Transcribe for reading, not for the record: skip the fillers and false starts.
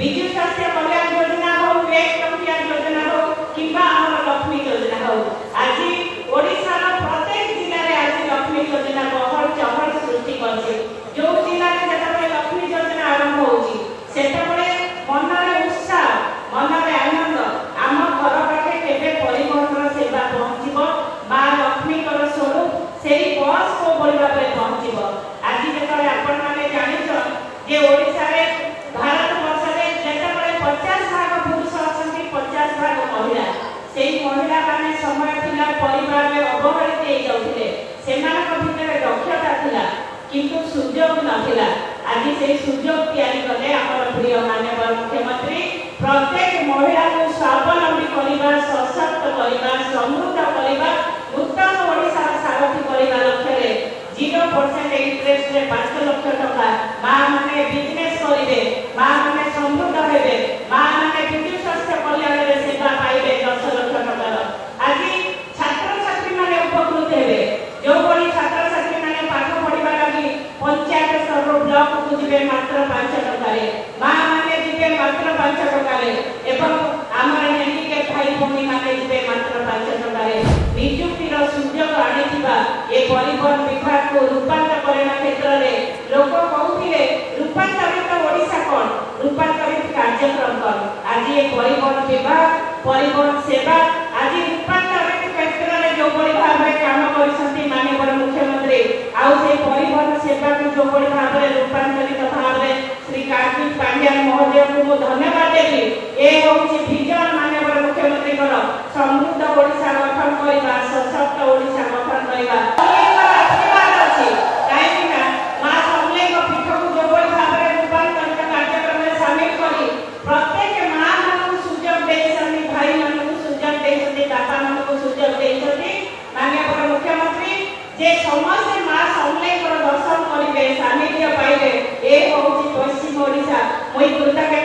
विजु स्वास्थ्य कल्याण योजना हो, एक टंकिया योजना हो किंबा हमर लक्ष्मी योजना हो, आज ओडिसा रो प्रत्येक जिल्ला रे आज लक्ष्मी योजना बहर चहर सृष्टि करছে। जो जिल्ला रे जेतबे लक्ष्मी योजना आरंभ होची सेतबे मनरे उत्साह, मनरे आनंद, आम घर पाखे केबे परिवहन सेवा पहुंचीबो, मां लक्ष्मी कर स्वरूप सेही बस को बोलबा पे पहुंचीबो। आज जेतबे आपण माने जानिछो जे ओडिसा रे भारत वर्ष रे जेतबे 50 भाग पुरुष अछंती 50 भाग महिला, सेही महिला माने समय थिला परिवार रे अवहेलित हे जाउथिले, सेमानक भितरे दक्षता थिला किंतु सुयोग नथिला। आज सेही सुयोग तयारी कले हमर प्रिय माननीय मुख्यमंत्री प्रत्येक महिला को स्वावलंबी करिबा, सशक्त करिबा, समृद्ध करिबा, उत्तम ओडिसा सारथी करिबा लक्ष्य रे 0% इंटरेस्ट रे 5 लाख टका मां माने बिजनेस करिवे, मां माने समृद्ध हेबे, मां माने विजु स्वास्थ्य कल्याण रे सेवा पाइबे 10 लाख टका। आज छात्र छात्री माने उपकृत हेबे, जो बड़ी छात्र छात्री माने पाठ पढिबा लागि पंचायत स्तर ब्लॉक को जिबे मात्र 5 टका रे, मां माने जिबे मात्र 5 टका रे, एवं हमर हैंडीकैप भाई भौणी माने जिबे मात्र 5 टका रे। नियुक्तिर सुयोग आनिथिबा ए परिवहन विभाग को रूपांतरण क्षेत्र रे लोक कहउथिले रूपांतरित ओडिसा कोन, रूपांतरित कार्यक्रम कोन। आज ये परिवहन विभाग, परिवहन सेवा आज रूपांतरित क्षेत्र रे जो बड़ी भाव रे काम करिसंती माननीय मुख्यमंत्री, आउ से परिवहन सेवा को जो बड़ी भाव रे रूपांतरित भाव रे श्री कार्तिक पांड्या महोदय को मो धन्यवाद देबी। ए होची विजन माननीय मुख्यमंत्री कर समृद्ध ओडिसा गठन करिबा, सशक्त ओडिसा गठन करिबा। समस्त मां समले दर्शन करिवे, सानिध्य पाइबे, ए होची पश्चिम ओडिसा। मोई कृतज्ञ